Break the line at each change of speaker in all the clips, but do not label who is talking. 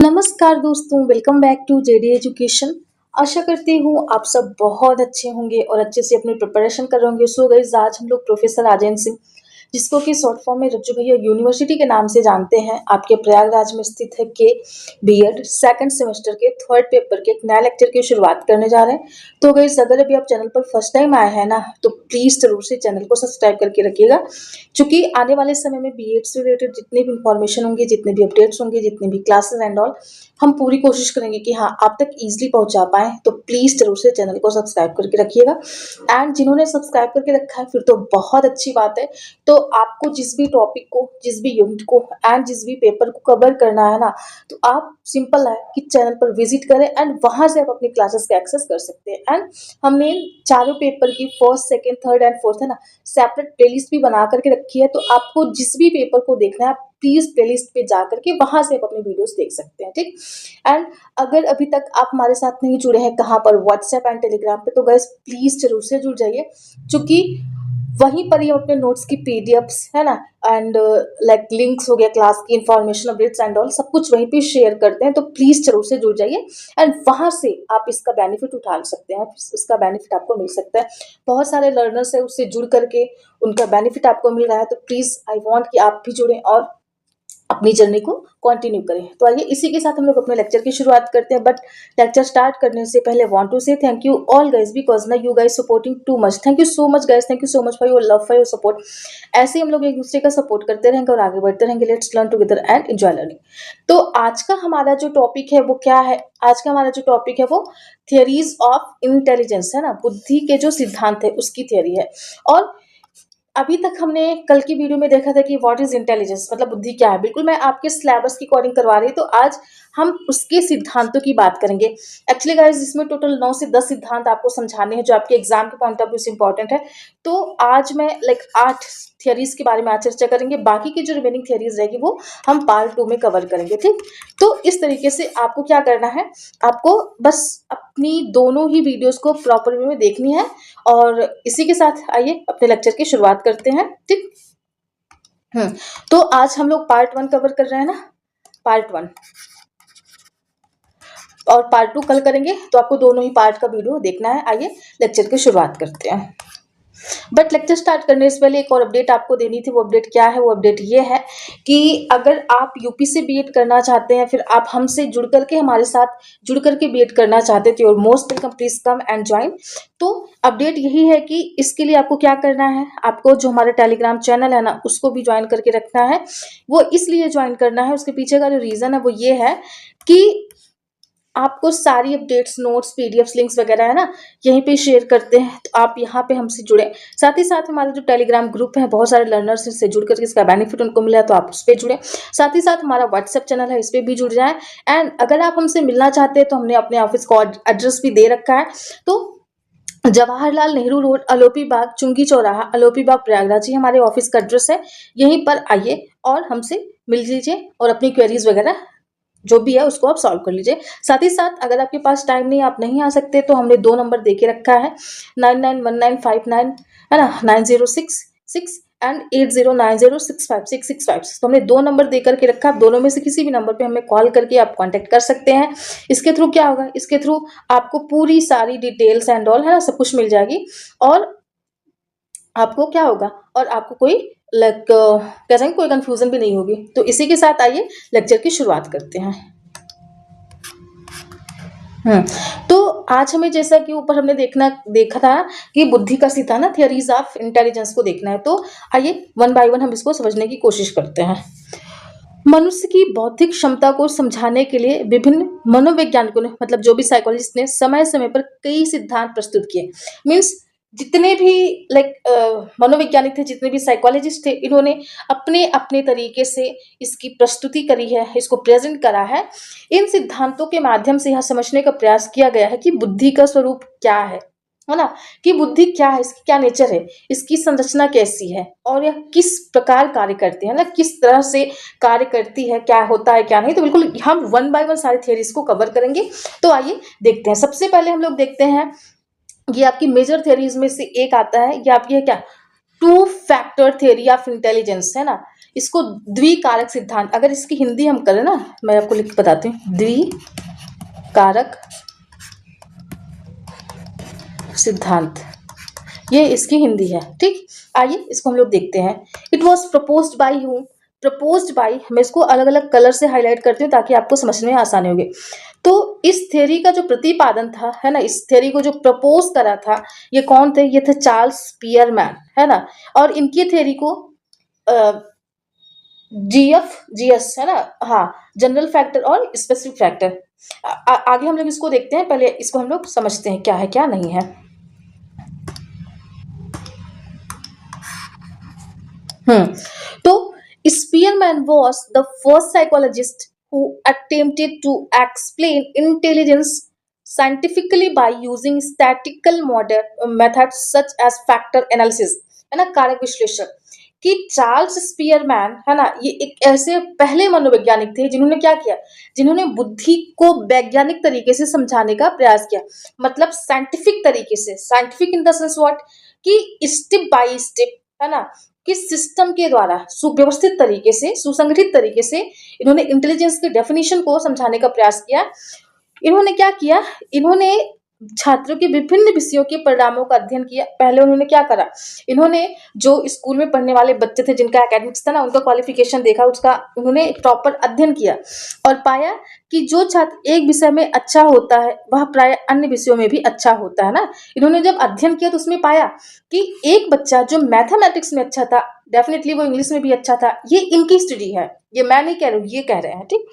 नमस्कार दोस्तों, welcome back to JD education. आशा करती हूँ आप सब बहुत अच्छे होंगे और अच्छे से अपनी प्रिपरेशन कर रहे होंगे। सो गाइस, आज हम लोग प्रोफेसर राजेंद्र सिंह, जिसको कि शॉर्ट फॉर्म में रज्जू भैया यूनिवर्सिटी के नाम से जानते हैं, आपके प्रयागराज में स्थित है, के बीएड सेकंड सेमेस्टर के थर्ड पेपर के एक नया लेक्चर की शुरुआत करने जा रहे हैं। तो गाइस, अगर अभी आप चैनल पर फर्स्ट टाइम आए हैं ना, तो प्लीज जरूर से चैनल को सब्सक्राइब करके रखिएगा, क्योंकि आने वाले समय में बीएड से रिलेटेड जितनी भी इंफॉर्मेशन होंगी, जितने भी अपडेट्स होंगे, जितने भी क्लासेस एंड ऑल, हम पूरी कोशिश करेंगे कि हाँ आप तक इजीली पहुंचा पाए। तो प्लीज जरूर से चैनल को सब्सक्राइब करके रखिएगा। एंड जिन्होंने सब्सक्राइब करके रखा है फिर तो बहुत अच्छी बात है। तो आपको जिस भी टॉपिक को, जिस भी यूनिट को एंड जिस भी पेपर को कवर करना है ना, तो आप सिंपल है कि चैनल पर विजिट करें एंड वहां से आप अपनी क्लासेस का एक्सेस कर सकते हैं। एंड हमने चारों पेपर की first, second, third and fourth है ना, सेपरेट प्लेलिस्ट भी बना करके रखी है। तो आपको जिस भी पेपर को देखना है, प्लीज प्लेलिस्ट पे जा करके वहां से आप अपनी वीडियोस देख सकते हैं, ठीक। एंड अगर अभी तक आप हमारे साथ नहीं जुड़े हैं, कहाँ पर, व्हाट्सएप एंड टेलीग्राम पे, तो गाइस प्लीज जरूर से जुड़ जाइए, क्योंकि वहीं पर ही हम अपने नोट्स की पीडीएफ्स है ना, एंड लाइक लिंक्स हो गया, क्लास की इंफॉर्मेशन, अपडेट्स एंड ऑल, सब कुछ वहीं पे शेयर करते हैं। तो प्लीज जरूर से जुड़ जाइए एंड वहां से आप इसका बेनिफिट उठा सकते हैं, इसका बेनिफिट आपको मिल सकता है। बहुत सारे लर्नर्स है, उससे जुड़ करके उनका बेनिफिट आपको मिल रहा है। तो प्लीज आई वांट कि आप भी जुड़ें और अपनी जर्नी को कंटिन्यू करें। तो आइए इसी के साथ हम लोग अपने लेक्चर की शुरुआत करते हैं। बट लेक्चर स्टार्ट करने से पहले want to say thank you all guys, because ना you guys supporting too much. Thank you so much guys, thank you so much for your love, for your support. ऐसे ही हम लोग एक दूसरे का सपोर्ट करते रहेंगे और आगे बढ़ते रहेंगे। Let's learn together and enjoy learning. तो आज का हमारा जो टॉपिक है वो क्या है? आज का हमारा जो टॉपिक है वो थियरीज ऑफ इंटेलिजेंस है ना, बुद्धि के जो सिद्धांत है उसकी थियरी है। और अभी तक हमने कल की वीडियो में देखा था कि व्हाट इज इंटेलिजेंस, मतलब बुद्धि क्या है। बिल्कुल मैं आपके सिलेबस की अकॉर्डिंग करवा रही हूँ। तो आज हम उसके सिद्धांतों की बात करेंगे। एक्चुअली गाइस, इसमें टोटल 9 से 10 सिद्धांत आपको समझाने हैं, जो आपके एग्जाम के पॉइंट ऑफ व्यू से इंपॉर्टेंट है। तो आज मैं लाइक 8 थियरीज के बारे में आज चर्चा करेंगे। बाकी की जो रिमेनिंग थियरीज रहेगी वो हम पार्ट 2 में कवर करेंगे, ठीक। तो इस तरीके से आपको क्या करना है, आपको बस अपनी दोनों ही वीडियोस को प्रॉपर वे में देखनी है। और इसी के साथ आइए अपने लेक्चर की शुरुआत करते हैं, ठीक। तो आज हम लोग पार्ट 1 कवर कर रहे हैं ना, पार्ट 1, और पार्ट 2 कल करेंगे। तो आपको दोनों ही पार्ट का वीडियो देखना है। आइए लेक्चर की शुरुआत करते हैं। बट लेक्चर स्टार्ट करने से पहले एक और अपडेट आपको देनी थी। वो अपडेट क्या है? वो अपडेट ये है कि अगर आप यूपी से बीएड करना चाहते हैं, फिर आप हमसे जुड़ करके, हमारे साथ जुड़ करके बीएड करना चाहते थे, और most welcome, please come and join. तो अपडेट यही है कि इसके लिए आपको क्या करना है, आपको जो हमारा टेलीग्राम चैनल है ना, उसको भी ज्वाइन करके रखना है। वो इसलिए ज्वाइन करना है, उसके पीछे का जो रीजन है वो ये है कि आपको सारी अपडेट्स, नोट्स, पीडीएफ्स, लिंक्स वगैरह है ना, यहीं पे शेयर करते हैं। तो आप यहाँ पे हमसे जुड़े। साथ ही साथ हमारा जो टेलीग्राम ग्रुप है, बहुत सारे लर्नर्स से जुड़ करके इसका बेनिफिट उनको मिला है, तो आप उस पर जुड़े। साथ ही साथ हमारा व्हाट्सएप चैनल है, इस पर भी जुड़ जाए। एंड अगर आप हमसे मिलना चाहते हैं तो हमने अपने ऑफिस का एड्रेस भी दे रखा है। तो जवाहरलाल नेहरू रोड, अलोपी बाग, चुंगी चौराहा, अलोपी बाग, प्रयागराज, ये हमारे ऑफिस का एड्रेस है। यहीं पर आइए और हमसे मिल लीजिए और अपनी क्वेरीज वगैरह जो भी है उसको आप सॉल्व कर लीजिए। साथ ही साथ अगर आपके पास टाइम नहीं, आप नहीं आ सकते, तो हमने 2 नंबर दे के रखा है, 991959 है ना, 9066 एंड 8090656665। तो हमने 2 नंबर दे करके रखा है। आप दोनों में से किसी भी नंबर पे हमें कॉल करके आप कांटेक्ट कर सकते हैं। इसके थ्रू क्या होगा, इसके थ्रू आपको पूरी सारी डिटेल्स एंड ऑल है ना, सब कुछ मिल जाएगी। और आपको क्या होगा, और आपको कोई लाइक कह सकते कोई कंफ्यूजन भी नहीं होगी। तो इसी के साथ आइए लेक्चर की शुरुआत करते हैं। तो आज हमें, जैसा कि ऊपर हमने देखा था कि बुद्धि का सिद्धांत ना, थियरीज ऑफ इंटेलिजेंस को देखना है। तो आइए वन बाय वन हम इसको समझने की कोशिश करते हैं। मनुष्य की बौद्धिक क्षमता को समझाने के लिए विभिन्न मनोवैज्ञानिकों ने, मतलब जो भी साइकोलॉजिस्ट ने, समय समय पर कई सिद्धांत प्रस्तुत किए। मीन्स जितने भी लाइक मनोवैज्ञानिक थे, जितने भी साइकोलॉजिस्ट थे, इन्होंने अपने अपने तरीके से इसकी प्रस्तुति करी है, इसको प्रेजेंट करा है। इन सिद्धांतों के माध्यम से यह समझने का प्रयास किया गया है कि बुद्धि का स्वरूप क्या है ना, कि बुद्धि क्या है, इसकी क्या नेचर है, इसकी संरचना कैसी है, और यह किस प्रकार कार्य करती है ना, किस तरह से कार्य करती है, क्या होता है क्या नहीं। तो बिल्कुल हम वन बाय वन सारी थियरीज को कवर करेंगे। तो आइए देखते हैं। सबसे पहले हम लोग देखते हैं, ये आपकी मेजर थियरीज में से एक आता है, ये आपकी है क्या, 2 फैक्टर थियरी ऑफ इंटेलिजेंस है ना। इसको द्विकारक सिद्धांत, अगर इसकी हिंदी हम करें ना, मैं आपको लिख के बताती हूँ, द्विकारक सिद्धांत, ये इसकी हिंदी है। ठीक, आइए इसको हम लोग देखते हैं। इट वॉज प्रपोज्ड बाई हूँ, प्रपोज्ड बाई, मैं इसको अलग अलग कलर से हाईलाइट करती हूँ ताकि आपको समझने में आसानी होगी। तो इस थ्योरी का जो प्रतिपादन था, है ना, इस थ्योरी को जो प्रपोज करा था, ये कौन थे? ये थे चार्ल्स स्पीयरमैन, है ना। और इनकी थ्योरी को जीएस, है ना, हाँ, जनरल फैक्टर और स्पेसिफिक फैक्टर। आगे हम लोग इसको देखते हैं, पहले इसको हम लोग समझते हैं क्या है क्या नहीं है। तो Spearman was the first psychologist who attempted to explain intelligence scientifically by using statistical methods such as factor analysis, है ना, कारक विश्लेषण। कि चार्ल्स स्पीयरमैन, है ना, ये एक ऐसे पहले मनोवैज्ञानिक थे जिन्होंने क्या किया, जिन्होंने बुद्धि को वैज्ञानिक तरीके से समझाने का प्रयास किया, मतलब साइंटिफिक तरीके से। Scientific in the sense what, कि स्टेप बाय स्टेप, है ना, कि सिस्टम के द्वारा सुव्यवस्थित तरीके से, सुसंगठित तरीके से इन्होंने इंटेलिजेंस के डेफिनेशन को समझाने का प्रयास किया। इन्होंने क्या किया, इन्होंने छात्रों के विभिन्न विषयों के परिणामों का अध्ययन किया। पहले उन्होंने क्या करा, इन्होंने जो स्कूल में पढ़ने वाले बच्चे थे जिनका एकेडमिक्स था ना, उनका क्वालिफिकेशन देखा, उसका उन्होंने प्रॉपर अध्ययन किया और पाया कि जो छात्र एक विषय में अच्छा होता है वह प्राय अन्य विषयों में भी अच्छा होता है ना। इन्होंने जब अध्ययन किया तो उसमें पाया कि एक बच्चा जो मैथमेटिक्स में अच्छा था, डेफिनेटली वो इंग्लिश में भी अच्छा था। ये इनकी स्टडी है, ये मैं नहीं कह रही हूँ, ये कह रहे हैं। ठीक,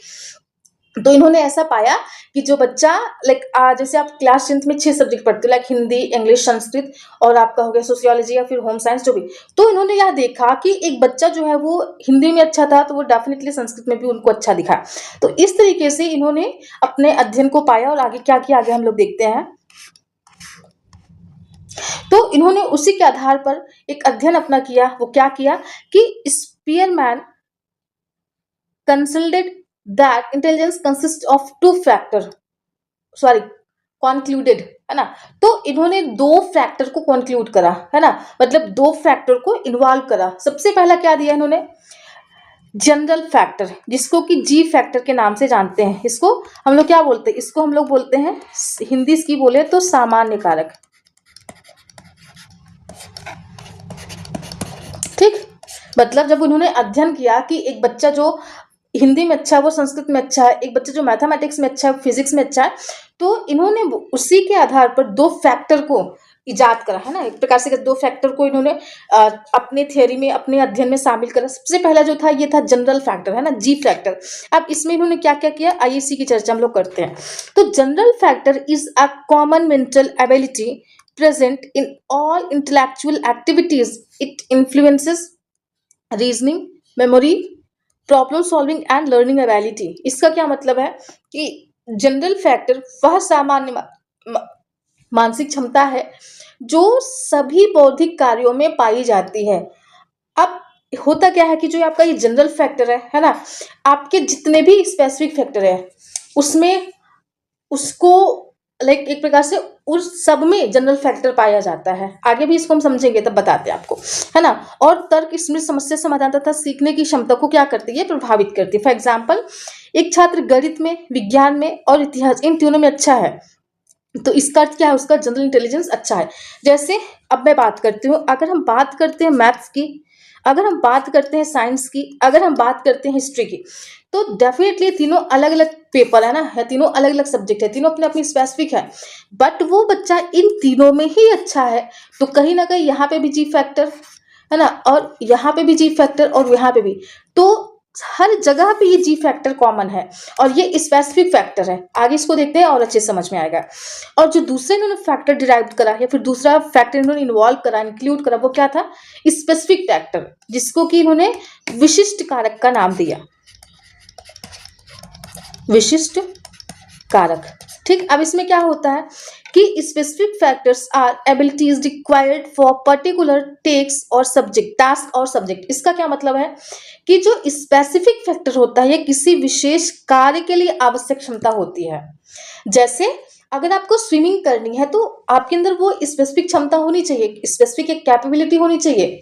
तो इन्होंने ऐसा पाया कि जो बच्चा लाइक जैसे आप क्लास 10th में 6 सब्जेक्ट पढ़ते हो, लाइक हिंदी, इंग्लिश, संस्कृत और आपका हो गया सोशियोलॉजी या फिर होम साइंस जो भी, तो इन्होंने यह देखा कि एक बच्चा जो है वो हिंदी में अच्छा था तो वो डेफिनेटली संस्कृत में भी उनको अच्छा दिखा। तो इस तरीके से इन्होंने अपने अध्ययन को पाया और आगे क्या किया, आगे हम लोग देखते हैं। तो इन्होंने उसी के आधार पर एक अध्ययन अपना किया। वो क्या किया कि Spearman considered that intelligence consists of two factor, sorry, concluded, है ना। तो इन्होंने दो फैक्टर को कॉन्क्लूड करा, है ना, मतलब दो फैक्टर को इन्वॉल्व करा। सबसे पहला क्या दिया इन्होंने, जनरल फैक्टर, जिसको कि जी फैक्टर के नाम से जानते हैं। इसको हम लोग क्या बोलते हैं, इसको हम लोग बोलते हैं, हिंदी इसकी बोले तो सामान्य कारक। ठीक, मतलब जब उन्होंने अध्ययन किया कि एक बच्चा जो हिंदी में अच्छा है वो संस्कृत में अच्छा है, एक बच्चा जो मैथमेटिक्स में अच्छा है फिजिक्स में अच्छा है, तो इन्होंने उसी के आधार पर दो फैक्टर को इजाद करा, है ना। एक प्रकार से दो फैक्टर को इन्होंने अपने थियोरी में, अपने अध्ययन में शामिल करा। सबसे पहला जो था ये था जनरल फैक्टर, है ना, जी फैक्टर। अब इसमें इन्होंने क्या क्या किया, आइए इसी की चर्चा हम लोग करते हैं। तो general factor is a common mental ability present in all intellectual activities. It influences reasoning, memory, problem solving and learning ability. इसका क्या मतलब है कि जनरल फैक्टर वह सामान्य मानसिक क्षमता है जो सभी बौद्धिक कार्यों में पाई जाती है। अब होता क्या है कि जो आपका ये जनरल फैक्टर है ना, आपके जितने भी स्पेसिफिक फैक्टर है उसमें उसको लाइक एक प्रकार से उस सब में जनरल फैक्टर पाया जाता है। आगे भी इसको हम समझेंगे तब बताते हैं आपको, है ना। और तर्क, स्मृति, समस्या समाधान तथा सीखने की क्षमता को क्या करती है, प्रभावित करती है। फॉर एग्जाम्पल, एक छात्र गणित में, विज्ञान में और इतिहास, इन तीनों में अच्छा है तो इसका अर्थ क्या है, उसका जनरल इंटेलिजेंस अच्छा है। जैसे अब मैं बात करती हूँ, अगर हम बात करते हैं मैथ्स की, अगर हम बात करते हैं साइंस की, अगर हम बात करते हैं हिस्ट्री की, तो डेफिनेटली तीनों अलग अलग पेपर है ना, है, तीनों अलग अलग सब्जेक्ट है, तीनों अपने अपनी स्पेसिफिक है, बट वो बच्चा इन तीनों में ही अच्छा है तो कहीं ना कहीं यहाँ पे भी जी फैक्टर, है ना, और यहाँ पे भी जी फैक्टर और यहाँ पे भी, तो हर जगह पे ये जी फैक्टर कॉमन है और ये स्पेसिफिक फैक्टर है। आगे इसको देखते हैं और अच्छे समझ में आएगा। और जो दूसरे इन्होंने फैक्टर डिराइव करा या फिर दूसरा फैक्टर इन्होंने इन्वॉल्व करा, इंक्लूड करा, वो क्या था, स्पेसिफिक फैक्टर, जिसको कि इन्होंने विशिष्ट कारक का नाम दिया, विशिष्ट कारक। ठीक, अब इसमें क्या होता है कि specific factors are abilities required for particular tasks और सब्जेक्ट, टास्क और सब्जेक्ट। इसका क्या मतलब है कि जो स्पेसिफिक फैक्टर होता है ये किसी विशेष कार्य के लिए आवश्यक क्षमता होती है। जैसे अगर आपको स्विमिंग करनी है तो आपके अंदर वो स्पेसिफिक क्षमता होनी चाहिए, स्पेसिफिक एक कैपेबिलिटी होनी चाहिए।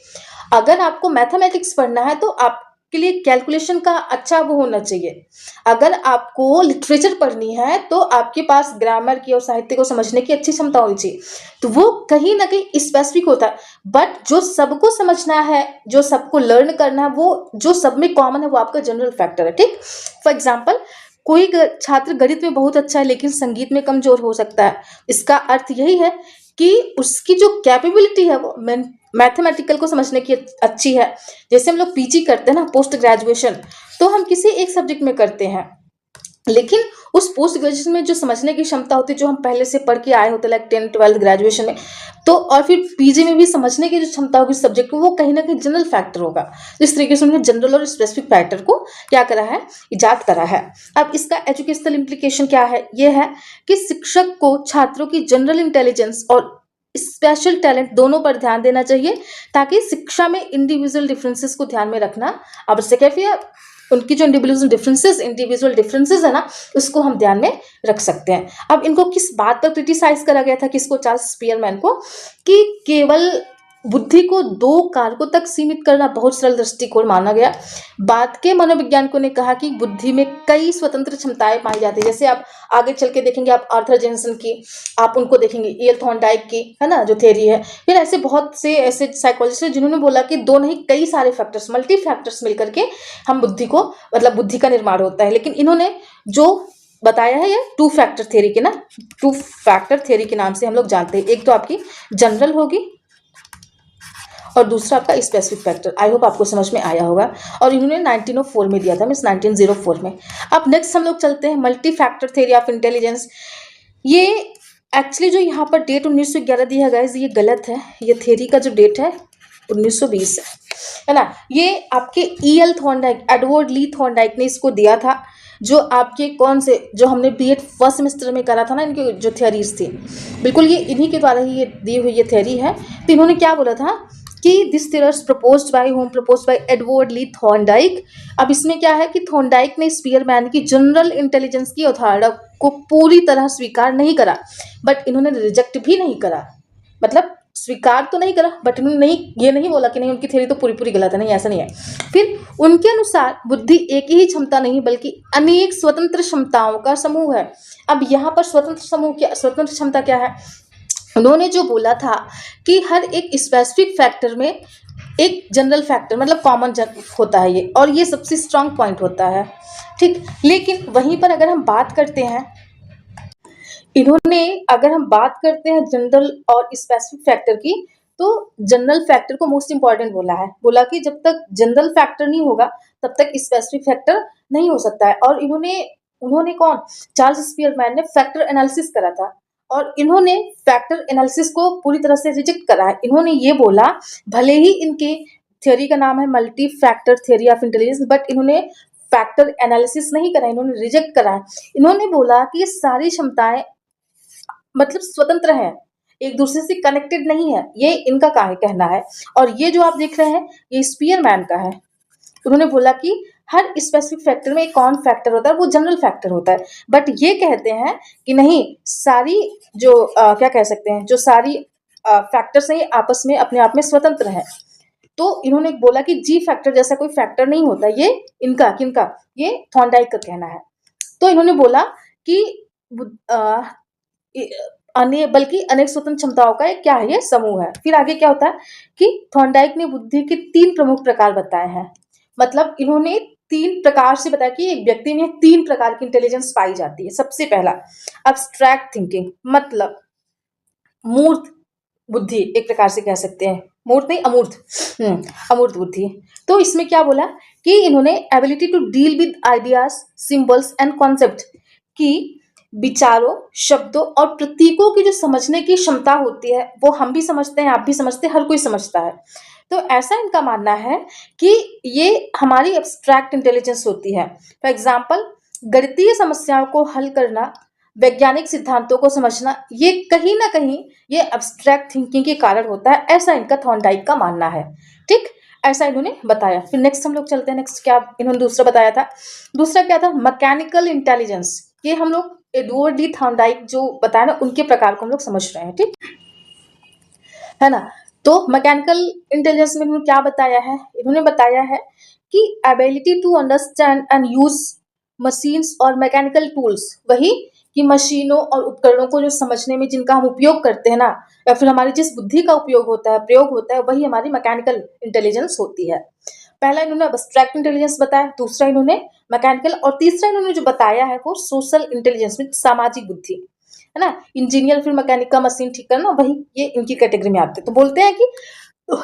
अगर आपको मैथमेटिक्स पढ़ना है तो आप के लिए कैलकुलेशन का अच्छा वो होना चाहिए। अगर आपको लिटरेचर पढ़नी है तो आपके पास ग्रामर की और साहित्य को समझने की अच्छी क्षमता होनी चाहिए, तो वो कहीं ना कहीं स्पेसिफिक होता है। बट जो सबको समझना है, जो सबको लर्न करना है, वो जो सब में कॉमन है वो आपका जनरल फैक्टर है। ठीक, फॉर एग्जाम्पल कोई छात्र गणित में बहुत अच्छा है लेकिन संगीत में कमजोर हो सकता है। इसका अर्थ यही है कि उसकी जो कैपेबिलिटी है वो मैथमेटिकल को समझने की अच्छी है। जैसे हम लोग पीजी करते हैं ना, पोस्ट ग्रेजुएशन, तो हम किसी एक सब्जेक्ट में करते हैं, लेकिन उस पोस्ट ग्रेजुएशन में जो समझने की क्षमता होती है, जो हम पहले से पढ़ के आए होते, लाइक 10th 12th ग्रेजुएशन में, तो और फिर पीजी में भी समझने की जो क्षमता होगी सब्जेक्ट को, वो कहीं ना कहीं जनरल फैक्टर होगा। इस तरीके से उन्होंने जनरल और स्पेसिफिक फैक्टर को क्या करा है, इजाद करा है। अब इसका एजुकेशनल इम्प्लीकेशन क्या है, ये है कि शिक्षक को छात्रों की जनरल इंटेलिजेंस और स्पेशल टैलेंट दोनों पर ध्यान देना चाहिए, ताकि शिक्षा में इंडिविजुअल डिफरेंसेस को ध्यान में रखना आवश्यक है। फिर उनकी जो इंडिविजुअल डिफरेंसेस है ना, उसको हम ध्यान में रख सकते हैं। अब इनको किस बात पर क्रिटिसाइज करा गया था, किसको, चार्ल्स स्पीयरमैन को, कि केवल बुद्धि को दो कारकों तक सीमित करना बहुत सरल दृष्टिकोण माना गया। बाद के मनोवैज्ञानिकों ने कहा कि बुद्धि में कई स्वतंत्र क्षमताएं पाई जाती है। जैसे आप आगे चल के देखेंगे, आप आर्थर जेनसन की, आप उनको देखेंगे, ईएल थॉर्नडाइक की, है ना, जो थ्योरी है। फिर ऐसे बहुत से ऐसे साइकोलॉजिस्ट हैं जिन्होंने बोला कि दो नहीं कई सारे फैक्टर्स, मल्टी फैक्टर्स मिलकर के हम बुद्धि को, मतलब बुद्धि का निर्माण होता है। लेकिन इन्होंने जो बताया है, ये टू फैक्टर थ्योरी के नाम से हम लोग जानते हैं। एक तो आपकी जनरल होगी और दूसरा आपका स्पेसिफिक फैक्टर। आई होप आपको समझ में आया होगा। और इन्होंने 1904 में दिया था, मीन्स 1904 में। अब नेक्स्ट हम लोग चलते हैं multi factor theory of intelligence. ये एक्चुअली जो यहाँ पर डेट 1911 दिया गया है, ये गलत है। ये थ्योरी का जो डेट है 1920 है ना। ये आपके EL Thorndike, Edward Lee Thorndike ने इसको दिया था, जो आपके कौन से, जो हमने बीएड फर्स्ट सेमेस्टर में करा था ना, इनकी जो थ्योरीज थी, बिल्कुल ये इन्हीं के द्वारा ही ये दी हुई ये थ्योरी है। तो इन्होंने क्या बोला था कि this theories proposed by Edward Lee Thorndike. अब इसमें क्या है कि थॉर्नडाइक ने स्पीयरमैन की जनरल इंटेलिजेंस की अवधारणा को पूरी तरह स्वीकार नहीं करा, बट इन्होंने रिजेक्ट भी नहीं करा। मतलब स्वीकार तो नहीं करा, बट इन्होंने ये नहीं बोला कि नहीं उनकी थ्योरी तो पूरी गलत है, नहीं, ऐसा नहीं है। फिर उनके अनुसार बुद्धि एक ही क्षमता नहीं बल्कि अनेक स्वतंत्र क्षमताओं का समूह है। अब यहाँ पर स्वतंत्र क्षमता क्या है, उन्होंने जो बोला था कि हर एक स्पेसिफिक फैक्टर में एक जनरल फैक्टर, मतलब कॉमन होता है ये, और ये सबसे स्ट्रांग पॉइंट होता है। ठीक, लेकिन वहीं पर अगर हम बात करते हैं, इन्होंने अगर हम बात करते हैं जनरल और स्पेसिफिक फैक्टर की, तो जनरल फैक्टर को मोस्ट इंपॉर्टेंट बोला कि जब तक जनरल फैक्टर नहीं होगा तब तक स्पेसिफिक फैक्टर नहीं हो सकता है। और उन्होंने कौन, चार्ल्स स्पीयरमैन ने फैक्टर एनालिसिस करा था, और इन्होंने फैक्टर एनालिसिस को पूरी तरह से रिजेक्ट करा है। इन्होंने ये बोला, भले ही इनके थ्योरी का नाम है multi factor theory of intelligence, but इन्होंने फैक्टर एनालिसिस नहीं करा, इन्होंने रिजेक्ट करा है। इन्होंने बोला कि ये सारी क्षमताएं मतलब स्वतंत्र है, एक दूसरे से कनेक्टेड नहीं है, ये इनका कहना है। और ये जो आप देख रहे हैं ये स्पीयरमैन का है। उन्होंने बोला कि हर स्पेसिफिक फैक्टर में एक कौन फैक्टर होता है, वो जनरल फैक्टर होता है। बट ये कहते हैं कि नहीं, सारी जो क्या कह सकते हैं, जो सारी फैक्टर्स हैं आपस में अपने आप में स्वतंत्र है। तो इन्होंने बोला कि जी फैक्टर जैसा कोई फैक्टर नहीं होता। ये किनका, ये थॉर्नडाइक का कहना है। तो इन्होंने बोला कि बल्कि अनेक स्वतंत्र क्षमताओं का एक क्या है, ये समूह है। फिर आगे क्या होता है कि थॉर्नडाइक ने बुद्धि के 3 प्रमुख प्रकार बताए हैं। मतलब इन्होंने 3 प्रकार से बताया कि एक व्यक्ति में 3 प्रकार की इंटेलिजेंस पाई जाती है। सबसे पहला अब्स्ट्रैक्ट थिंकिंग, मतलब मूर्त बुद्धि, एक प्रकार से कह सकते हैं, मूर्त नहीं अमूर्त, अमूर्त बुद्धि। तो इसमें क्या बोला कि इन्होंने ability to deal with ideas, symbols and concept, की विचारों, शब्दों और प्रतीकों की जो समझने की क्षमता होती है, वो हम भी समझते हैं, आप भी समझते हैं, हर कोई समझता है। तो ऐसा इनका मानना है कि ये हमारी एब्स्ट्रैक्ट इंटेलिजेंस होती है। फॉर एग्जाम्पल, गणितीय समस्याओं को हल करना, वैज्ञानिक सिद्धांतों को समझना, ये कहीं ना कहीं ये एब्स्ट्रैक्ट थिंकिंग के कारण होता है, ऐसा इनका थॉर्नडाइक का मानना है। ठीक, ऐसा इन्होंने बताया। फिर नेक्स्ट हम लोग चलते हैं, नेक्स्ट क्या इन्होंने दूसरा बताया था, दूसरा क्या था, मैकेनिकल इंटेलिजेंस। ये हम लोग एडवर्ड ली थॉर्नडाइक जो बताया ना, उनके प्रकार को हम लोग समझ रहे हैं। ठीक है ना। तो मैकेनिकल इंटेलिजेंस में इन्होंने क्या बताया है, इन्होंने बताया है कि ability to understand and use machines और मैकेनिकल टूल्स, वही कि मशीनों और उपकरणों को जो समझने में जिनका हम उपयोग करते हैं ना, या फिर हमारी जिस बुद्धि का उपयोग होता है, प्रयोग होता है, वही हमारी मैकेनिकल इंटेलिजेंस होती है। पहला इन्होंने अब्स्ट्रैक्ट इंटेलिजेंस बताया, दूसरा इन्होंने मैकेनिकल, और तीसरा इन्होंने जो बताया है वो सोशल इंटेलिजेंस में सामाजिक बुद्धि, है ना। इंजीनियर फिर मैकेनिक का मशीन ठीक करना, वही ये इनकी कैटेगरी में आते हैं। तो बोलते हैं कि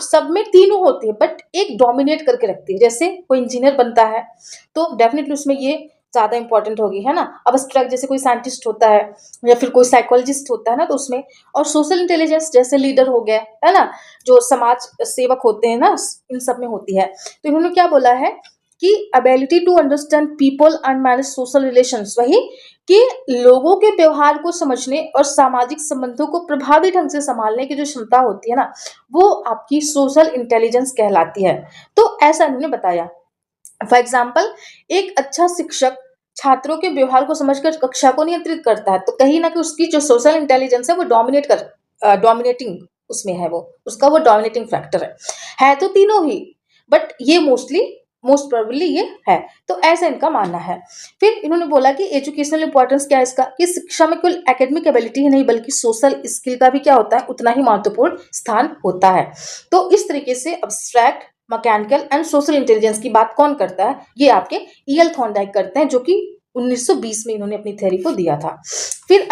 सब में तीनों होती है बट एक डोमिनेट करके रखती है। जैसे कोई इंजीनियर बनता है तो डेफिनेटली उसमें ये ज्यादा इंपॉर्टेंट होगी, है ना। अब्स्ट्रैक्ट जैसे कोई साइंटिस्ट होता है या फिर कोई साइकोलॉजिस्ट होता है ना, तो उसमें, और सोशल इंटेलिजेंस जैसे लीडर हो गया, है ना, जो समाज सेवक होते हैं ना, इन सब में होती है। तो इन्होंने क्या बोला है कि ability to understand people and manage social relations, वही कि लोगों के व्यवहार को समझने और सामाजिक संबंधों को प्रभावी ढंग से संभालने की जो क्षमता होती है ना, वो आपकी सोशल इंटेलिजेंस कहलाती है। तो ऐसा इन्होंने बताया। फॉर एग्जाम्पल, एक अच्छा शिक्षक छात्रों के व्यवहार को समझकर कक्षा को नियंत्रित करता है, तो कहीं ना कहीं उसकी जो सोशल इंटेलिजेंस है वो डोमिनेटिंग उसमें है, वो उसका वो डोमिनेटिंग फैक्टर है तो तीनों ही, बट ये मोस्ट प्रोबेबली ये है। तो ऐसा इनका मानना है। फिर इन्होंने बोला कि एजुकेशनल इंपॉर्टेंस क्या है इसका, कि शिक्षा में केवल एकेडमिक एबिलिटी ही नहीं बल्कि सोशल स्किल का भी क्या होता है, उतना ही महत्वपूर्ण स्थान होता है। तो इस तरीके से abstract, mechanical and social intelligence की बात कौन करता है, ये आपके ईएल थॉर्नडाइक करते हैं, जो कि 1920 में इन्होंने अपनी थ्योरी को दिया था। फिर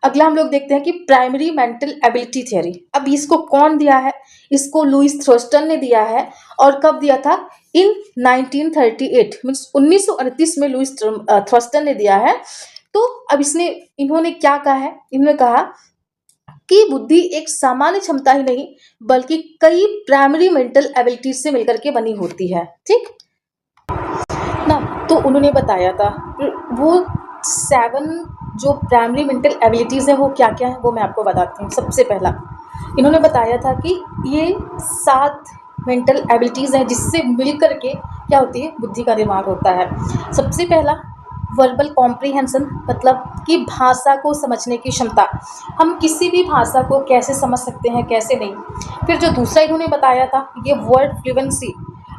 अगला हम लोग देखते हैं कि प्राइमरी मेंटल एबिलिटी थ्योरी। अब इसको कौन दिया है, इसको लुइस थ्रस्टन ने दिया है, और कब दिया था, इन 1938 मीन्स 1938 में लुइस थ्रस्टन ने दिया है। तो अब इन्होंने क्या कहा है, इन्होंने कहा कि बुद्धि एक सामान्य क्षमता ही नहीं बल्कि कई प्राइमरी मेंटल एबिलिटीज से मिलकर के बनी होती है, ठीक ना। तो उन्होंने बताया था वो 7 जो प्राइमरी मेंटल एबिलिटीज है वो क्या क्या है, वो मैं आपको बताती हूँ। सबसे पहला इन्होंने बताया था कि ये 7 मेंटल एबिलिटीज हैं जिससे मिलकर के क्या होती है, बुद्धि का निर्माण होता है। सबसे पहला वर्बल कॉम्प्रीहेंशन, मतलब कि भाषा को समझने की क्षमता, हम किसी भी भाषा को कैसे समझ सकते हैं कैसे नहीं। फिर जो दूसरा इन्होंने बताया था ये वर्ड फ्लुएंसी।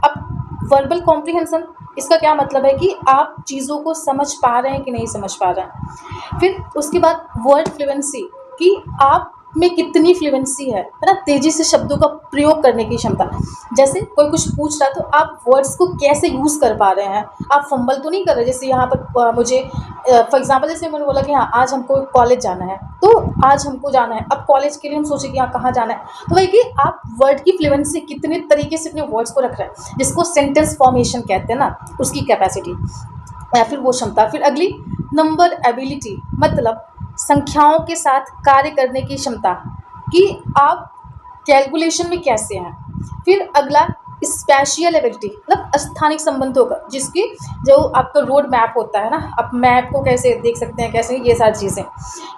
अब वर्बल कॉम्प्रीहेंशन इसका क्या मतलब है कि आप चीज़ों को समझ पा रहे हैं कि नहीं समझ पा रहे हैं। फिर उसके बाद वर्ड फ्लुएंसी, कि आप में कितनी फ्लुएंसी है ना, तेजी से शब्दों का प्रयोग करने की क्षमता। जैसे कोई कुछ पूछ रहा है तो आप वर्ड्स को कैसे यूज़ कर पा रहे हैं, आप फंबल तो नहीं कर रहे। जैसे यहाँ पर मुझे फॉर एग्जांपल जैसे मैंने बोला कि हाँ आज हमको कॉलेज जाना है, तो आज हमको जाना है, अब कॉलेज के लिए हम सोचे कि हाँ कहाँ जाना है, तो वही कि आप वर्ड की फ्लुएंसी कितने तरीके से अपने वर्ड्स को रख रहे हैं, जिसको सेंटेंस फॉर्मेशन कहते हैं ना, उसकी कैपेसिटी या फिर वो क्षमता। फिर अगली नंबर एबिलिटी, मतलब संख्याओं के साथ कार्य करने की क्षमता, कि आप कैलकुलेशन में कैसे हैं। फिर अगला स्पेशियल एबिलिटी, मतलब स्थानिक संबंधों का, जिसकी जो आपका रोड मैप होता है ना, आप मैप को कैसे देख सकते हैं कैसे, ये सारी चीज़ें।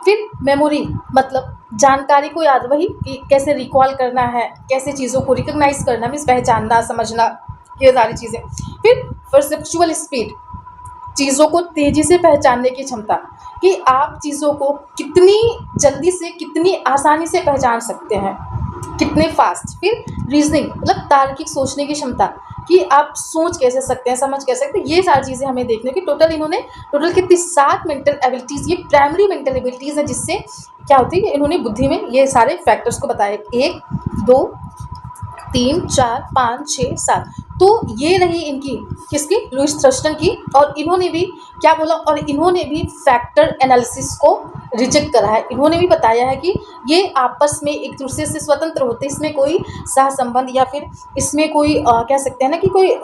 फिर मेमोरी, मतलब जानकारी को याद, वही कि कैसे रिकॉल करना है, कैसे चीज़ों को रिकॉग्नाइज करना, मीन्स पहचानना समझना, ये सारी चीज़ें। फिर परसेप्चुअल स्पीड, चीज़ों को तेज़ी से पहचानने की क्षमता, कि आप चीज़ों को कितनी जल्दी से कितनी आसानी से पहचान सकते हैं, कितने फास्ट। फिर रीजनिंग, मतलब तार्किक सोचने की क्षमता, कि आप सोच कैसे सकते हैं, समझ कैसे सकते हैं, ये सारी चीज़ें हमें देखने की। टोटल कितनी 7 मेंटल एबिलिटीज़, ये प्राइमरी मेंटल एबिलिटीज़ है, जिससे क्या होती है, इन्होंने बुद्धि में ये सारे फैक्टर्स को बताया, 1 2 3 4 5 6 7। तो ये रही इनकी, किसकी, लुइस थ्रस्टन की। और इन्होंने भी क्या बोला, और इन्होंने भी फैक्टर एनालिसिस को रिजेक्ट करा है। इन्होंने भी बताया है कि ये आपस में एक दूसरे से स्वतंत्र होते हैं, इसमें कोई सहसंबंध या फिर इसमें कोई कह सकते हैं ना कि कोई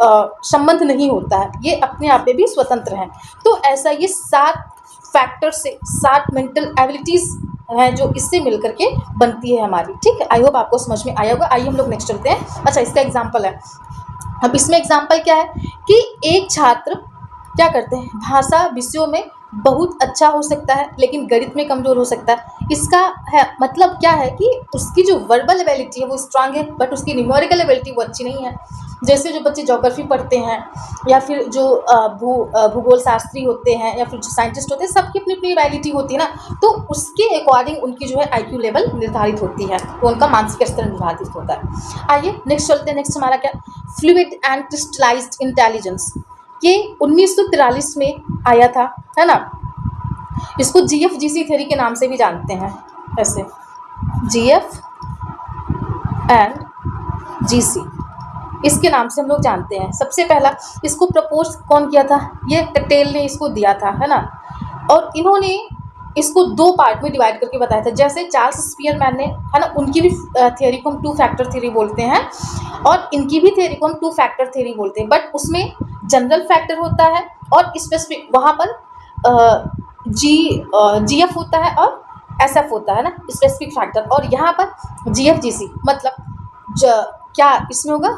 संबंध नहीं होता है, ये अपने आप में भी स्वतंत्र हैं। तो ऐसा ये 7 फैक्टर से 7 मेंटल एबिलिटीज़ हैं जो इससे मिलकर के बनती है हमारी, ठीक है। आई होप आपको समझ में आया होगा। आइए हम लोग नेक्स्ट चलते हैं। अच्छा, इसका एग्जाम्पल है। अब इसमें एग्जाम्पल क्या है कि एक छात्र क्या करते हैं, भाषा विषयों में बहुत अच्छा हो सकता है लेकिन गणित में कमज़ोर हो सकता है। इसका है मतलब क्या है कि उसकी जो वर्बल एबिलिटी है वो स्ट्रांग है बट उसकी न्यूमेरिकल एबिलिटी वो अच्छी नहीं है। जैसे जो बच्चे ज्योग्राफी पढ़ते हैं या फिर जो भूगोल शास्त्री होते हैं या फिर जो साइंटिस्ट होते हैं, सबकी अपनी अपनी एबिलिटी होती है ना, तो उसके अकॉर्डिंग उनकी जो है IQ लेवल निर्धारित होती है, तो उनका मानसिक स्तर निर्धारित होता है। आइए नेक्स्ट चलते हैं। नेक्स्ट हमारा क्या, फ्लूइड एंड क्रिस्टलाइज्ड इंटेलिजेंस, ये 1943 में आया था, है ना। इसको GFGC थ्योरी के नाम से भी जानते हैं, ऐसे GF एंड GC, इसके नाम से हम लोग जानते हैं। सबसे पहला इसको प्रपोज कौन किया था, ये टटेल ने इसको दिया था, है ना। और इन्होंने इसको 2 पार्ट में डिवाइड करके बताया था। जैसे चार्ल्स स्पीयरमैन ने, है ना, उनकी भी थ्योरी को हम 2 फैक्टर थ्योरी बोलते हैं, और इनकी भी थ्योरी को हम 2 फैक्टर थ्योरी बोलते हैं। बट उसमें जनरल फैक्टर होता है और स्पेसिफिक, वहाँ पर GF होता है और SF होता है ना, स्पेसिफिक फैक्टर। और यहाँ पर GFGC मतलब क्या इसमें होगा,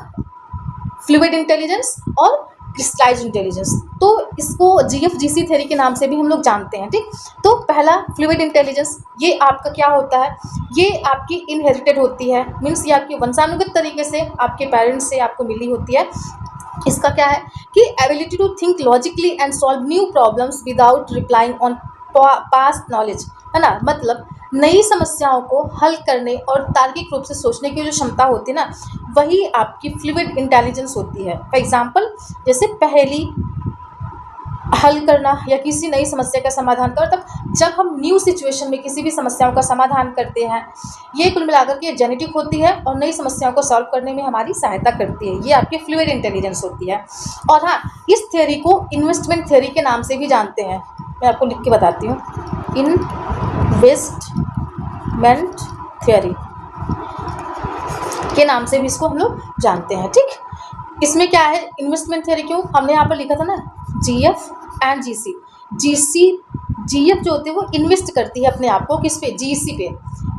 फ्लूइड इंटेलिजेंस और क्रिस्टलाइज्ड इंटेलिजेंस। तो इसको GFGC थ्योरी के नाम से भी हम लोग जानते हैं, ठीक। तो पहला फ्लूइड इंटेलिजेंस, ये आपका क्या होता है, ये आपकी इनहेरिटेड होती है, मीन्स ये आपकी वंशानुगत तरीके से आपके पेरेंट्स से आपको मिली होती है। इसका क्या है कि ability to think logically and solve new problems without replying on past knowledge, है ना। मतलब नई समस्याओं को हल करने और तार्किक रूप से सोचने की जो क्षमता होती है ना, वही आपकी फ्लूइड इंटेलिजेंस होती है। फॉर एग्जाम्पल, जैसे पहेली हल करना या किसी नई समस्या का समाधान कर, तब जब हम न्यू सिचुएशन में किसी भी समस्याओं का समाधान करते हैं, ये कुल मिलाकर के जेनेटिक होती है और नई समस्याओं को सॉल्व करने में हमारी सहायता करती है। ये आपकी फ्लूइड इंटेलिजेंस होती है। और हाँ, इस थ्योरी को इन्वेस्टमेंट थ्योरी के नाम से भी जानते हैं। मैं आपको लिख के बताती हूँ, इन्वेस्टमेंट थ्योरी के नाम से भी इसको हम लोग जानते हैं, ठीक। इसमें क्या है, इन्वेस्टमेंट थ्योरी क्यों, हमने यहाँ पर लिखा था ना GF एंड GC। GF जो होते हैं वो इन्वेस्ट करती है अपने आप को किस पे, GC पे,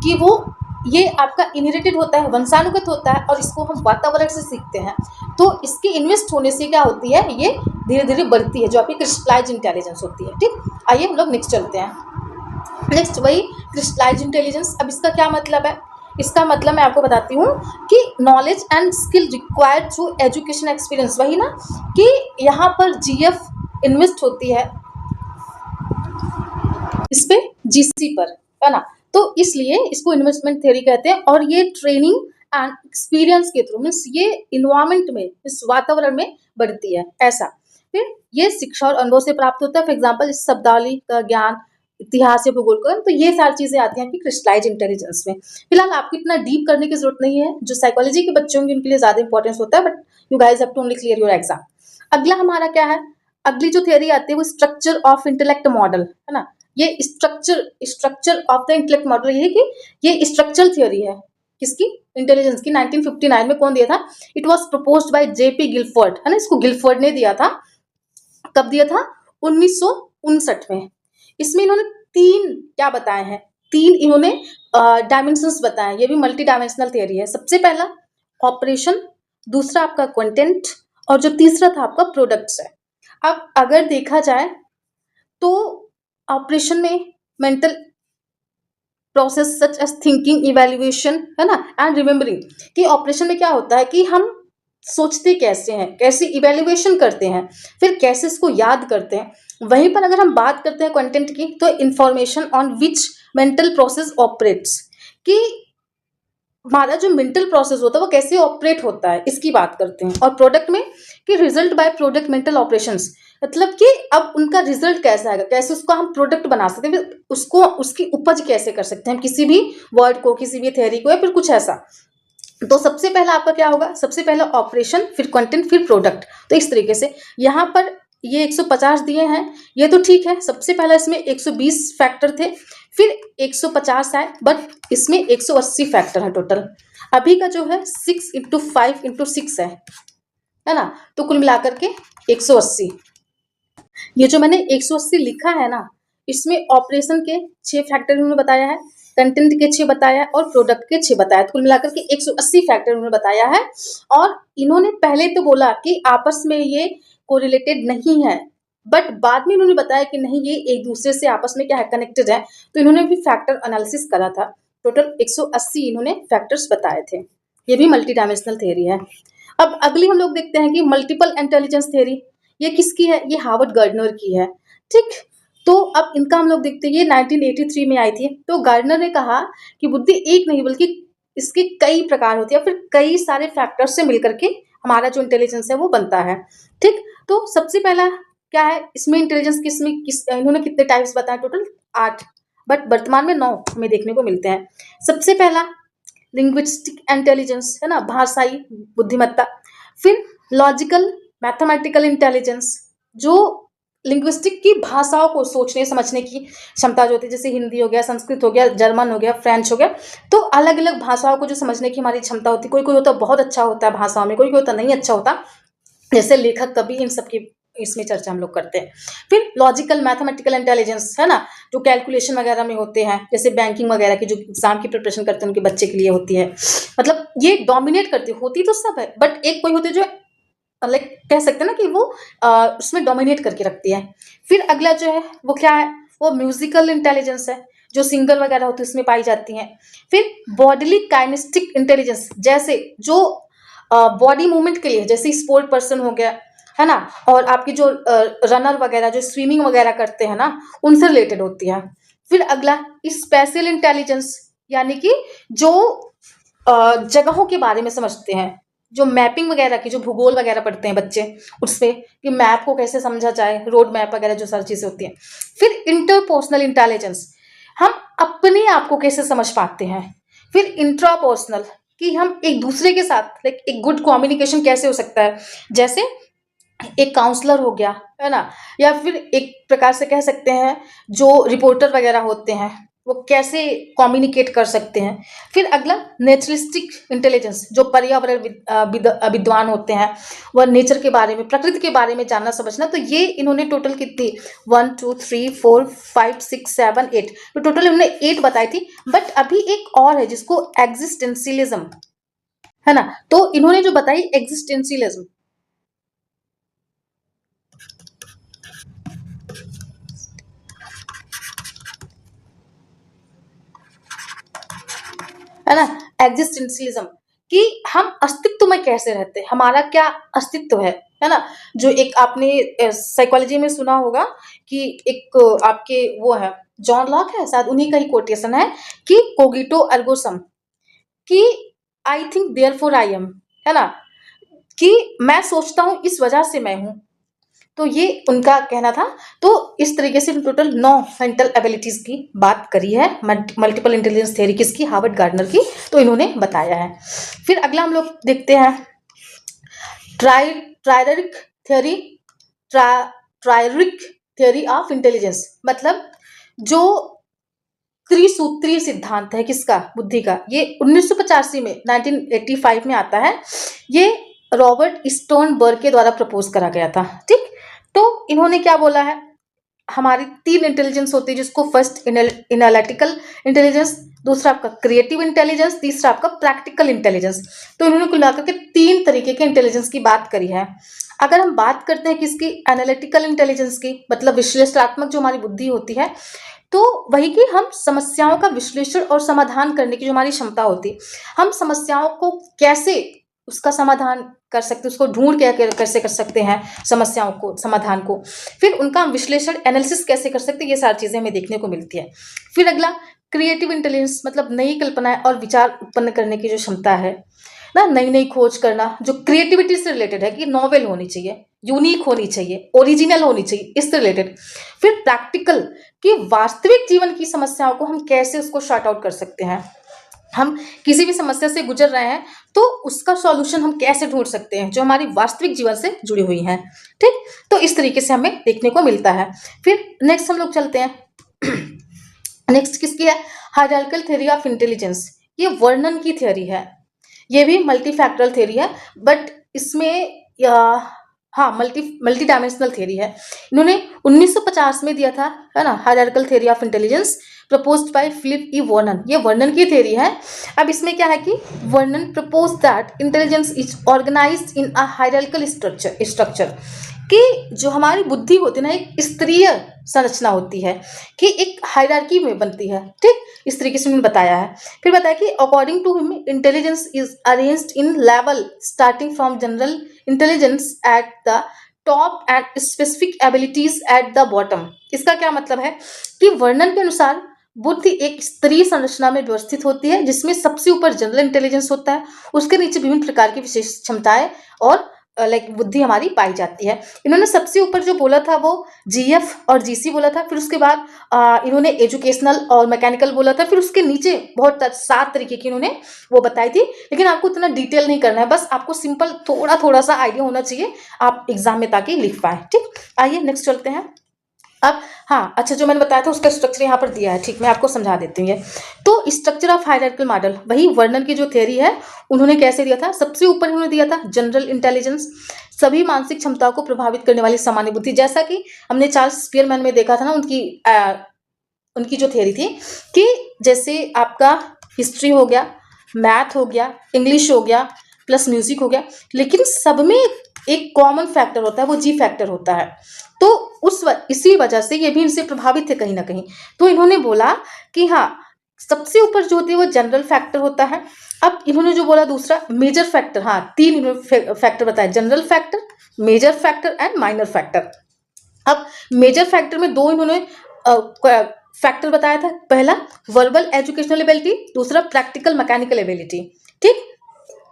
कि वो ये आपका इनहेरिटेड होता है, वंशानुगत होता है, और इसको हम वातावरण से सीखते हैं। तो इसके इन्वेस्ट होने से क्या होती है, ये धीरे धीरे बढ़ती है, जो आपकी क्रिस्टलाइज्ड इंटेलिजेंस होती है, ठीक। आइए हम लोग नेक्स्ट चलते हैं। नेक्स्ट वही क्रिस्टलाइज्ड इंटेलिजेंस। अब इसका क्या मतलब है, इसका मतलब मैं आपको बताती हूँ कि knowledge and skill required through education experience, वही ना कि यहाँ पर GF इन्वेस्ट होती है इस पे GC पर, है ना। तो इसलिए इसको इन्वेस्टमेंट थ्योरी कहते हैं। और ये ट्रेनिंग एंड एक्सपीरियंस के थ्रू, मीन्स ये इन्वायरमेंट में, इस वातावरण में बढ़ती है, ऐसा। फिर ये शिक्षा और अनुभव से प्राप्त होता है। फॉर एग्जाम्पल, इस शब्दावली का ज्ञान, इतिहास या भूगोल का, तो ये सारी चीजें आती हैं कि क्रिस्टलाइज्ड इंटेलिजेंस में। फिलहाल आपको इतना डीप करने की जरूरत नहीं है, जो साइकोलॉजी के बच्चे होंगे उनके लिए ज्यादा इंपॉर्टेंस होता है, but you guys have to only clear your exam. अगला हमारा क्या है, अगली जो थ्योरी आती है वो स्ट्रक्चर ऑफ इंटेलेक्ट मॉडल, है ना। ये structure of the intellect model, ये है कि ये स्ट्रक्चरल थ्योरी है किसकी, इंटेलिजेंस की। 1959 में कौन दिया था, it was proposed by JP Guilford, है ना। इसको गिलफोर्ड ने दिया था। कब दिया था, 1959 में। इसमें इन्होंने 3 क्या बताए हैं, 3 इन्होंने डायमेंशंस बताए। ये भी मल्टी डायमेंशनल थ्योरी है। सबसे पहला ऑपरेशन, दूसरा आपका कंटेंट, और जो तीसरा था आपका प्रोडक्ट्स है। अब अगर देखा जाए तो ऑपरेशन में mental process such as thinking, evaluation, है ना, एंड रिमेम्बरिंग, कि ऑपरेशन में क्या होता है कि हम सोचते कैसे हैं, कैसे इवैल्यूएशन करते हैं, फिर कैसे इसको याद करते हैं। वहीं पर अगर हम बात करते हैं कंटेंट की, तो information on which mental process operates, कि हमारा जो मेंटल प्रोसेस होता है वो कैसे ऑपरेट होता है, इसकी बात करते हैं। और प्रोडक्ट में कि result by product mental operations, मतलब कि अब उनका रिजल्ट कैसा आएगा, कैसे उसको हम प्रोडक्ट बना सकते हैं, फिर उसको उसकी उपज कैसे कर सकते हैं, किसी भी वर्ड को, किसी भी थ्योरी को, या फिर कुछ ऐसा। तो सबसे पहला आपका क्या होगा, सबसे पहला ऑपरेशन, फिर कंटेंट, फिर प्रोडक्ट। तो इस तरीके से यहाँ पर ये 150 दिए हैं, ये तो ठीक है। सबसे पहला इसमें 120 फैक्टर थे, फिर 150 आए, बट इसमें 180 फैक्टर है टोटल। अभी का जो है 6 × 5 × 6 है ना। तो कुल मिलाकर के 180। ये जो मैंने 180 लिखा है ना, इसमें ऑपरेशन के 6 फैक्टर उन्होंने बताया है, कंटेंट के 6 बताया है, और प्रोडक्ट के 6 बताया है। तो कुल मिलाकर के 180 फैक्टर उन्होंने बताया है। और इन्होंने पहले तो बोला कि आपस में ये कोरिलेटेड नहीं है, बट बाद में इन्होंने बताया कि नहीं, ये एक दूसरे से आपस में क्या है, कनेक्टेड है। तो इन्होंने भी फैक्टर एनालिसिस करा था। टोटल 180 इन्होंने फैक्टर्स बताए थे। ये भी मल्टी डायमेंशनल थ्योरी है। अब अगली हम लोग देखते हैं कि मल्टीपल इंटेलिजेंस थ्योरी, ये किसकी है? ये हार्वर्ड गार्डनर की है। ठीक, तो अब इनका हम लोग देखते हैं, ये 1983 में आई थी। तो गार्डनर ने कहा कि बुद्धि एक नहीं बल्कि इसके कई प्रकार होती है, फिर कई सारे फैक्टर्स से मिलकर के हमारा जो इंटेलिजेंस है वो बनता है। ठीक, तो सबसे पहला क्या है इसमें इंटेलिजेंस, किसमें इन्होंने कितने टाइप्स बताए? टोटल 8, बट वर्तमान में 9 हमें देखने को मिलते हैं। सबसे पहला लिंग्विस्टिक इंटेलिजेंस है ना, भाषाई बुद्धिमत्ता। फिर लॉजिकल मैथमेटिकल इंटेलिजेंस, जो लिंग्विस्टिक की भाषाओं को सोचने समझने की क्षमता जो होती है, जैसे हिंदी हो गया, संस्कृत हो गया, जर्मन हो गया, फ्रेंच हो गया, तो अलग अलग भाषाओं को जो समझने की हमारी क्षमता होती है। कोई कोई होता बहुत अच्छा होता है भाषाओं में, कोई कोई होता नहीं अच्छा होता, जैसे लेखक कवि, इन सब की इसमें चर्चा हम लोग करते हैं। फिर लॉजिकल मैथमेटिकल इंटेलिजेंस है ना, जो कैलकुलेशन वगैरह में होते हैं, जैसे बैंकिंग वगैरह की जो एग्जाम की प्रिपरेशन करते हैं उनके बच्चे के लिए होती है, मतलब ये डोमिनेट करती होती तो सब है, बट एक कोई होती है जो लाइक कह सकते हैं ना कि वो उसमें डोमिनेट करके रखती है। फिर अगला जो है वो क्या है? वो म्यूजिकल इंटेलिजेंस है, जो सिंगर वगैरह होते हैं उसमें पाई जाती हैं। फिर बॉडीली काइनेस्टिक इंटेलिजेंस, जैसे जो बॉडी मूवमेंट के लिए, जैसे स्पोर्ट पर्सन हो गया है ना, और आपकी जो रनर वगैरह जो स्विमिंग वगैरह करते हैं ना, उनसे रिलेटेड होती है। फिर अगला स्पेशल इंटेलिजेंस, यानी कि जो जगहों के बारे में समझते हैं, जो मैपिंग वगैरह की, जो भूगोल वगैरह पढ़ते हैं बच्चे, उससे कि मैप को कैसे समझा जाए, रोड मैप वगैरह जो सारी चीजें होती हैं। फिर इंटरपर्सनल इंटेलिजेंस, हम अपने आप को कैसे समझ पाते हैं। फिर इंट्रापर्सनल, कि हम एक दूसरे के साथ लाइक एक गुड कम्युनिकेशन कैसे हो सकता है, जैसे एक काउंसलर हो गया है ना, या फिर एक प्रकार से कह सकते हैं जो रिपोर्टर वगैरह होते हैं वो कैसे कम्युनिकेट कर सकते हैं। फिर अगला नेचरिस्टिक इंटेलिजेंस, जो पर्यावरण विद्वान होते हैं, वह नेचर के बारे में, प्रकृति के बारे में जानना समझना। तो ये इन्होंने टोटल कितनी 1 2 3 4 5 6 7 8, तो टोटल इन्होंने 8 बताई थी। बट अभी एक और है जिसको एग्जिस्टेंशियलिज्म है ना, तो इन्होंने जो बताई एग्जिस्टेंशियलिज्म, है ना, एग्जिस्टेंशियलिज्म, कि हम अस्तित्व में कैसे रहते हैं, हमारा क्या अस्तित्व है ना। जो एक आपने साइकोलॉजी में सुना होगा कि एक आपके वो है जॉन लॉक है शायद, उन्हीं का ही कोटेशन है कि कोगिटो एर्गो सम, कि I think therefore I am, है ना, कि मैं सोचता हूँ इस वजह से मैं हूँ। तो ये उनका कहना था। तो इस तरीके से टोटल 9 मेंटल एबिलिटीज की बात करी है, मल्टीपल इंटेलिजेंस थ्योरी किसकी? हार्वर्ड गार्डनर की, तो इन्होंने बताया है। फिर अगला हम लोग देखते हैं ट्रायरिक थ्योरी, ट्रायरिक थ्योरी ऑफ इंटेलिजेंस, मतलब जो त्रिसूत्रीय सिद्धांत है किसका? बुद्धि का। ये 1985 में 1985 में आता है। ये रॉबर्ट स्टोनबर्ग के द्वारा प्रपोज करा गया था। ठीक, तो इन्होंने क्या बोला है, हमारी 3 इंटेलिजेंस होती है, जिसको फर्स्ट एनालिटिकल इंटेलिजेंस, दूसरा आपका क्रिएटिव इंटेलिजेंस, तीसरा आपका प्रैक्टिकल इंटेलिजेंस। तो इन्होंने कुल मिलाकर के 3 तरीके के इंटेलिजेंस की बात करी है। अगर हम बात करते हैं किसकी? एनालिटिकल इंटेलिजेंस की, मतलब विश्लेषणात्मक जो हमारी बुद्धि होती है, तो वही कि हम समस्याओं का विश्लेषण और समाधान करने की जो हमारी क्षमता होती है, हम समस्याओं को कैसे उसका समाधान कर सकते, उसको ढूंढ के कैसे कर सकते हैं समस्याओं को, समाधान को, फिर उनका हम विश्लेषण एनालिसिस कैसे कर सकते हैं, ये सारी चीजें हमें देखने को मिलती है। फिर अगला क्रिएटिव इंटेलिजेंस, मतलब नई कल्पनाएं और विचार उत्पन्न करने की जो क्षमता है ना, नई नई खोज करना, जो क्रिएटिविटी से रिलेटेड है, कि नॉवेल होनी चाहिए, यूनिक होनी चाहिए, ओरिजिनल होनी चाहिए, इससे रिलेटेड। फिर प्रैक्टिकल, कि वास्तविक जीवन की समस्याओं को हम कैसे उसको शॉर्ट आउट कर सकते हैं, हम किसी भी समस्या से गुजर रहे हैं तो उसका सॉल्यूशन हम कैसे ढूंढ सकते हैं जो हमारी वास्तविक जीवन से जुड़ी हुई है। ठीक, तो इस तरीके से हमें देखने को मिलता है। फिर नेक्स्ट हम लोग चलते हैं नेक्स्ट किसकी है? हायरार्किकल थ्योरी ऑफ इंटेलिजेंस, ये वर्णन की थ्योरी है, ये भी मल्टी फैक्टरल थ्योरी है, बट इसमें हाँ मल्टी डायमेंशनल थ्योरी है। इन्होंने 1950 में दिया था, है ना, hierarchical theory of intelligence proposed by Philip E Vernon, ये वर्णन की थ्योरी है। अब इसमें क्या है कि Vernon propose that intelligence is organised in a hierarchical structure, कि जो हमारी बुद्धि होती है ना, एक स्तरीय संरचना होती है कि एक हायरार्की में बनती है, ठीक, इस तरीके से उन्होंने बताया है। फिर बताया कि according to him intelligence is arranged in level starting from general intelligence at the top and specific abilities at the bottom. इसका क्या मतलब है कि वर्णन के अनुसार बुद्धि एक स्तरीय संरचना में व्यवस्थित होती है, जिसमें सबसे ऊपर जनरल इंटेलिजेंस होता है, उसके नीचे विभिन्न प्रकार की विशेष क्षमताएं और लाइक बुद्धि हमारी पाई जाती है। इन्होंने सबसे ऊपर जो बोला था वो जीएफ और जीसी बोला था, फिर उसके बाद इन्होंने एजुकेशनल और मैकेनिकल बोला था, फिर उसके नीचे बहुत 7 तरीके की इन्होंने वो बताई थी। लेकिन आपको इतना डिटेल नहीं करना है, बस आपको सिंपल थोड़ा थोड़ा सा आइडिया होना चाहिए आप एग्जाम में ताकि लिख पाए, ठीक। आइए नेक्स्ट चलते हैं। अब हाँ, अच्छा, जो मैंने बताया था उसका स्ट्रक्चर यहाँ पर दिया है, ठीक, मैं आपको समझा देती हूँ ये। तो स्ट्रक्चर ऑफ हायरार्किकल मॉडल, वही वर्णन की जो थ्योरी है उन्होंने कैसे दिया था। सबसे ऊपर उन्होंने दिया था जनरल इंटेलिजेंस, सभी मानसिक क्षमताओं को प्रभावित करने वाली सामान्य बुद्धि, जैसा कि हमने चार्ल्स स्पीयरमैन में देखा था ना, उनकी जो थ्योरी थी कि जैसे आपका हिस्ट्री हो गया, मैथ हो गया, इंग्लिश हो गया, प्लस म्यूजिक हो गया, लेकिन सब में एक कॉमन फैक्टर होता है, वो जी फैक्टर होता है। तो इसी वजह से ये भी इनसे प्रभावित थे कहीं ना कहीं। तो इन्होंने बोला कि हाँ, सबसे ऊपर जो होती है वो जनरल फैक्टर होता है। अब इन्होंने जो बोला दूसरा मेजर फैक्टर, हाँ, 3 इन्होंने फैक्टर बताया, general factor, major factor and minor factor. अब मेजर फैक्टर में 2 इन्होंने फैक्टर बताया था, पहला वर्बल एजुकेशनल एबिलिटी, दूसरा प्रैक्टिकल मैकेनिकल एबिलिटी, ठीक।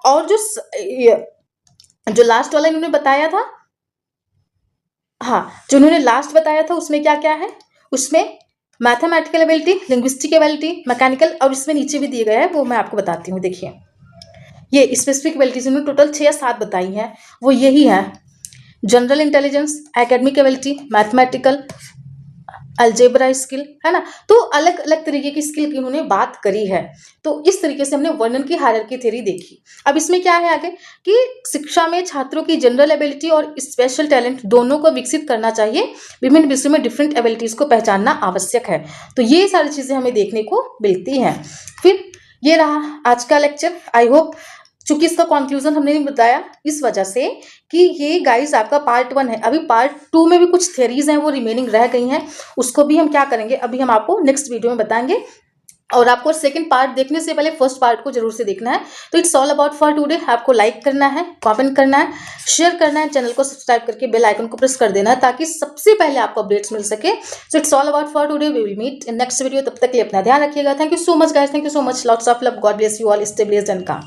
और जो लास्ट वाला इन्होंने बताया था, हाँ, जो उन्होंने लास्ट बताया था उसमें क्या क्या है, उसमें mathematical ability, linguistic ability, mechanical, और इसमें नीचे भी दिए गए हैं, वो मैं आपको बताती हूँ। देखिए ये स्पेसिफिक एबिलिटीज इन्होंने टोटल 6 या 7 बताई हैं, वो यही है general intelligence, academic ability, mathematical, algebra skill, है ना। तो अलग अलग तरीके की स्किल की उन्होंने बात करी है। तो इस तरीके से हमने वर्णन की हायरार्की थ्योरी देखी। अब इसमें क्या है आगे कि शिक्षा में छात्रों की जनरल एबिलिटी और स्पेशल टैलेंट दोनों को विकसित करना चाहिए, विभिन्न विषयों में डिफरेंट एबिलिटीज को पहचानना आवश्यक है। तो ये सारी चीजें हमें देखने को मिलती हैं। फिर ये रहा आज का लेक्चर। आई होप, चूंकि इसका कंक्लूजन हमने नहीं बताया इस वजह से कि ये गाइस आपका पार्ट 1 है, अभी पार्ट 2 में भी कुछ थ्योरीज हैं वो रिमेनिंग रह गई हैं, उसको भी हम क्या करेंगे अभी हम आपको नेक्स्ट वीडियो में बताएंगे। और आपको सेकंड पार्ट देखने से पहले फर्स्ट पार्ट को जरूर से देखना है। तो it's all about for today. आपको लाइक करना है, कमेंट करना है, शेयर करना है, चैनल को सब्सक्राइब करके बेल आइकन को प्रेस कर देना है ताकि सबसे पहले आपको अपडेट्स मिल सके। So it's all about for today, we will meet in next video. तब तक के लिए अपना ध्यान रखिएगा। Thank you so much guys, thank you so much, lots of love, God bless you all, stay blessed and काम।